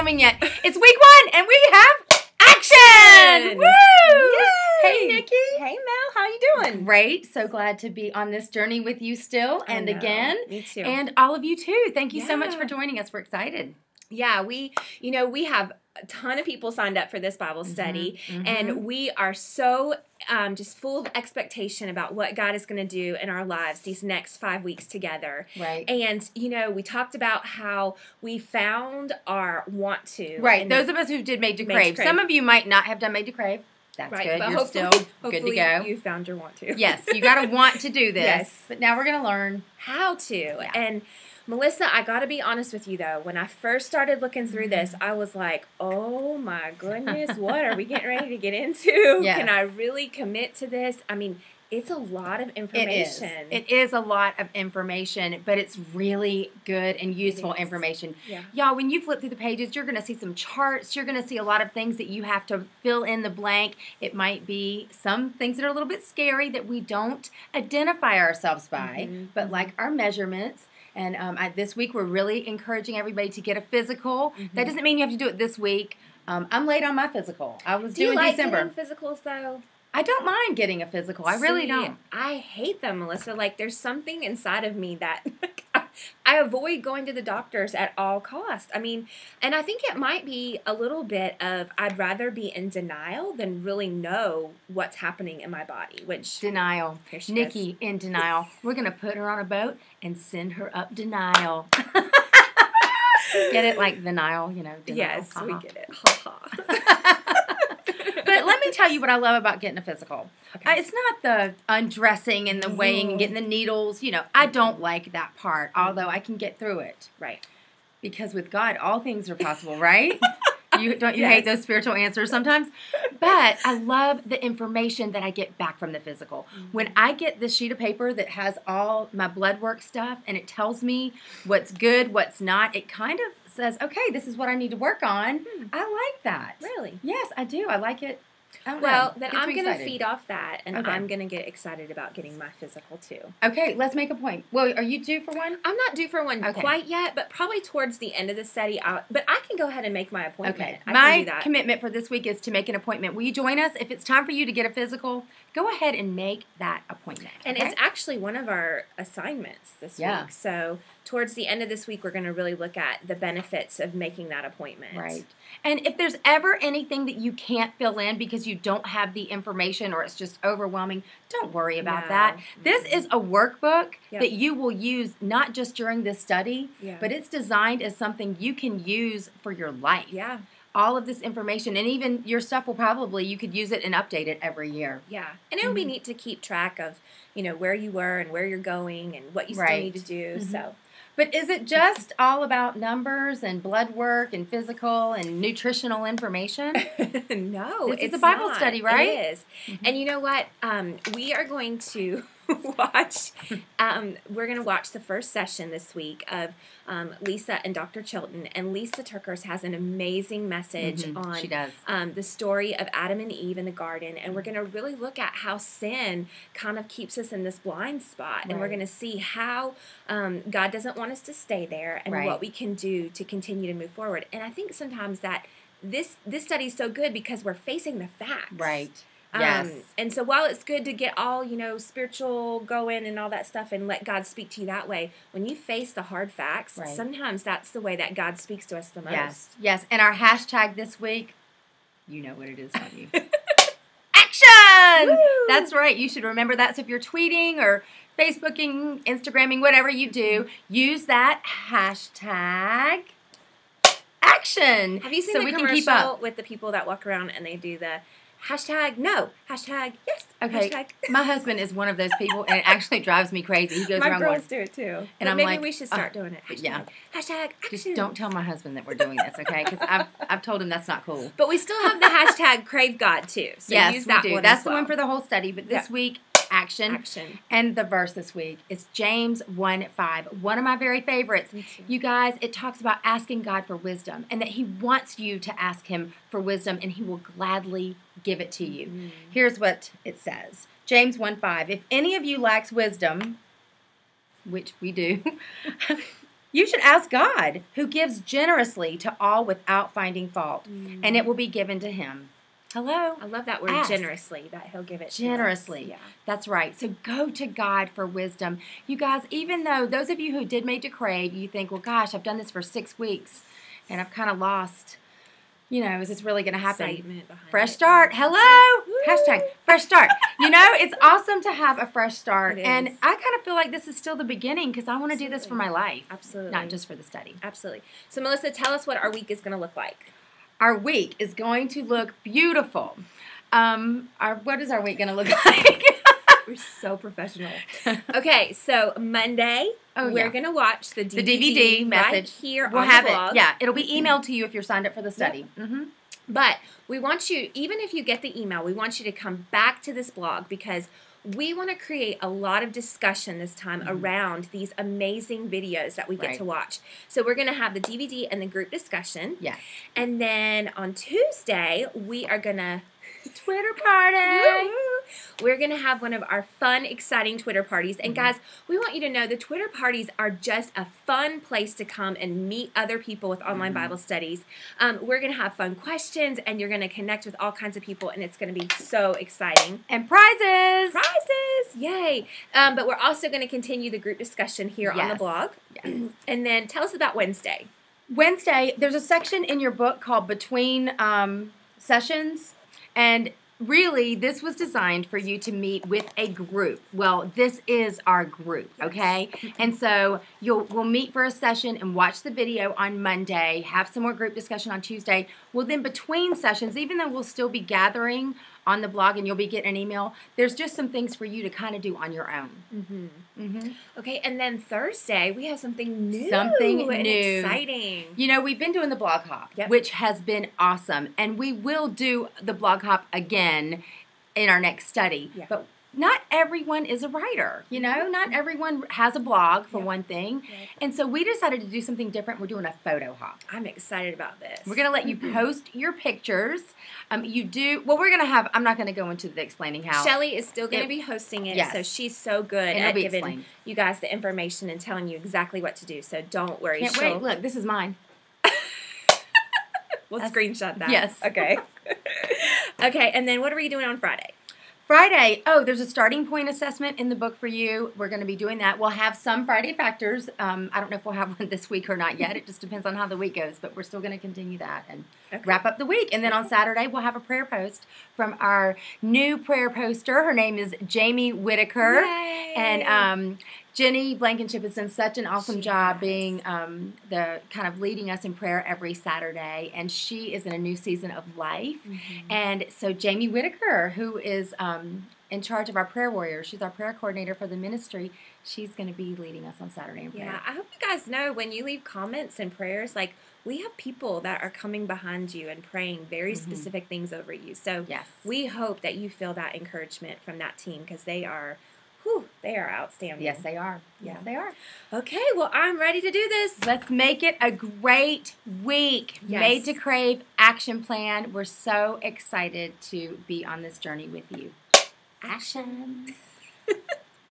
overwhelming yet. It's week 1, and we have action! Woo! Yay! Hey, Nikki. Hey, Mel. How you doing? Great. So glad to be on this journey with you still and again. Me too. And all of you too. Thank you so much for joining us. We're excited. Yeah, we have a ton of people signed up for this Bible study, and we are so just full of expectation about what God is going to do in our lives these next 5 weeks together. Right. And, we talked about how we found our want to. Right. Those of us who did Made to Crave. Some of you might not have done Made to Crave. That's right, good. But You're still good to go. You found your want to. Yes, you got to want to do this. Yes. But now we're going to learn how to. Yeah. And Melissa, I got to be honest with you, though. When I first started looking through this, I was like, oh, my goodness, what are we getting ready to get into? Yes. Can I really commit to this? I mean, it's a lot of information. It is a lot of information, but it's really good and useful information. Yeah. Y'all, when you flip through the pages, you're going to see some charts. You're going to see a lot of things that you have to fill in the blank. It might be some things that are a little bit scary that we don't identify ourselves by, but like our measurements. And this week, we're really encouraging everybody to get a physical. That doesn't mean you have to do it this week. I'm late on my physical. I was due in December. Do you like getting physicals, though? I don't mind getting a physical. I really don't. I hate them, Melissa. Like, there's something inside of me that I avoid going to the doctors at all costs. I mean, and I think it might be a little bit of I'd rather be in denial than really know what's happening in my body, which... Denial. Nikki in denial. We're going to put her on a boat and send her up denial. Get it? Like the Nile, denial. Yes, we get it. Ha ha. But let me tell you what I love about getting a physical. Okay. It's not the undressing and the weighing and getting the needles. I don't like that part, although I can get through it. Right. Because with God, all things are possible, right? Don't you hate those spiritual answers sometimes? But I love the information that I get back from the physical. When I get this sheet of paper that has all my blood work stuff and it tells me what's good, what's not, it kind of says, okay, this is what I need to work on. I like that. Really? Yes, I do. I like it. Well, then I'm going to feed off that, and I'm going to get excited about getting my physical, too. Okay, let's make a point. Well, are you due for one? I'm not due for one quite yet, but probably towards the end of the study. But I can go ahead and make my appointment. Okay. I my can do that. Commitment for this week is to make an appointment. Will you join us? If it's time for you to get a physical, go ahead and make that appointment. And it's actually one of our assignments this week. So towards the end of this week, we're going to really look at the benefits of making that appointment. Right. And if there's ever anything that you can't fill in because you don't have the information or it's just overwhelming, don't worry about that. This is a workbook that you will use not just during this study, but it's designed as something you can use for your life. Yeah. All of this information, and even your stuff you could use it and update it every year. Yeah. And it would be neat to keep track of, where you were and where you're going and what you still need to do. So. But is it just all about numbers and blood work and physical and nutritional information? No, it's a Bible study, right? It is. And you know what? We are going to watch. We're going to watch the first session this week of Lisa and Dr. Chilton. And Lisa Turkers has an amazing message on she does. The story of Adam and Eve in the garden. And we're going to really look at how sin kind of keeps us in this blind spot. And we're going to see how God doesn't want us to stay there and what we can do to continue to move forward. And I think sometimes that this study is so good because we're facing the facts. Right. Yes. And so while it's good to get all, spiritual going and all that stuff and let God speak to you that way, when you face the hard facts, sometimes that's the way that God speaks to us the most. Yes. Yes. And our hashtag this week, you know what it is, don't you? Action! Woo! That's right. You should remember that. So if you're tweeting or Facebooking, Instagramming, whatever you do, use that hashtag action. Have you seen the commercial with the people that walk around and they do the hashtag no, hashtag yes, okay. Hashtag. My husband is one of those people, and it actually drives me crazy. He goes my around girls do it too. And I'm maybe we should start doing it. Hashtag action. Just don't tell my husband that we're doing this, okay? Because I've told him that's not cool. But we still have the hashtag Crave God too. So yes, use that we do. one. That's the one for the whole study. But this week, action. And the verse this week is James 1:5. One of my very favorites. You guys, it talks about asking God for wisdom and that He wants you to ask Him for wisdom and He will gladly give it to you. Here's what it says. James 1:5. If any of you lacks wisdom, which we do, You should ask God, who gives generously to all without finding fault, and it will be given to him. Hello? I love that word, Ask. generously, that he'll give it generously. To us. Yeah. That's right. So go to God for wisdom. You guys, even though those of you who did Made to Crave, you think, well, gosh, I've done this for 6 weeks, and I've kind of lost, is this really going to happen? Fresh start. Hello? Hashtag fresh start. It's awesome to have a fresh start. And I kind of feel like this is still the beginning because I want to do this for my life. Absolutely. Not just for the study. Absolutely. So, Melissa, tell us what our week is going to look like. Our week is going to look beautiful. What is our week going to look like? We're so professional. Okay, so Monday, we're going to watch the DVD message right here we'll on have the blog. It. Yeah, it'll be emailed to you if you're signed up for the study. Yep. But we want you, even if you get the email, we want you to come back to this blog because we want to create a lot of discussion this time around these amazing videos that we get to watch. So we're going to have the DVD and the group discussion. Yes. And then on Tuesday, we are going to Twitter party. We're going to have one of our fun, exciting Twitter parties. And guys, we want you to know the Twitter parties are just a fun place to come and meet other people with online Bible studies. We're going to have fun questions, and you're going to connect with all kinds of people, and it's going to be so exciting. And prizes. Prizes. Yay. But we're also going to continue the group discussion here on the blog. Yes. And then tell us about Wednesday. Wednesday, there's a section in your book called Between Sessions, and really, this was designed for you to meet with a group. Well, this is our group, okay? And so we'll meet for a session and watch the video on Monday, have some more group discussion on Tuesday. Well, then between sessions, even though we'll still be gathering on the blog and you'll be getting an email, there's just some things for you to kind of do on your own. Okay, and then Thursday, we have something new. Something and new. Exciting. We've been doing the blog hop, which has been awesome. And we will do the blog hop again in our next study. Yeah. But not everyone is a writer, Not everyone has a blog, for one thing. And so we decided to do something different. We're doing a photo hop. I'm excited about this. We're going to let you post your pictures. We're going to have, I'm not going to go into the explaining how. Shelly is still going to be hosting it, so she's so good at giving you guys the information and telling you exactly what to do. So don't worry. Can't wait. Look, this is mine. We'll screenshot that. Yes. Okay. Okay, and then what are we doing on Friday? Friday, there's a starting point assessment in the book for you. We're going to be doing that. We'll have some Friday factors. I don't know if we'll have one this week or not yet. It just depends on how the week goes, but we're still going to continue that and wrap up the week. And then on Saturday, we'll have a prayer post from our new prayer poster. Her name is Jamie Whitaker. Yay. And Jenny Blankenship has done such an awesome job being the kind of leading us in prayer every Saturday, and she is in a new season of life. And so Jamie Whitaker, who is in charge of our prayer warriors, she's our prayer coordinator for the ministry, she's going to be leading us on Saturday in prayer. Yeah, I hope you guys know when you leave comments and prayers, we have people that are coming behind you and praying very specific things over you. So we hope that you feel that encouragement from that team because they are outstanding. Yes, they are. Yes, they are. Okay, well, I'm ready to do this. Let's make it a great week. Yes. Made to Crave action plan. We're so excited to be on this journey with you. Action.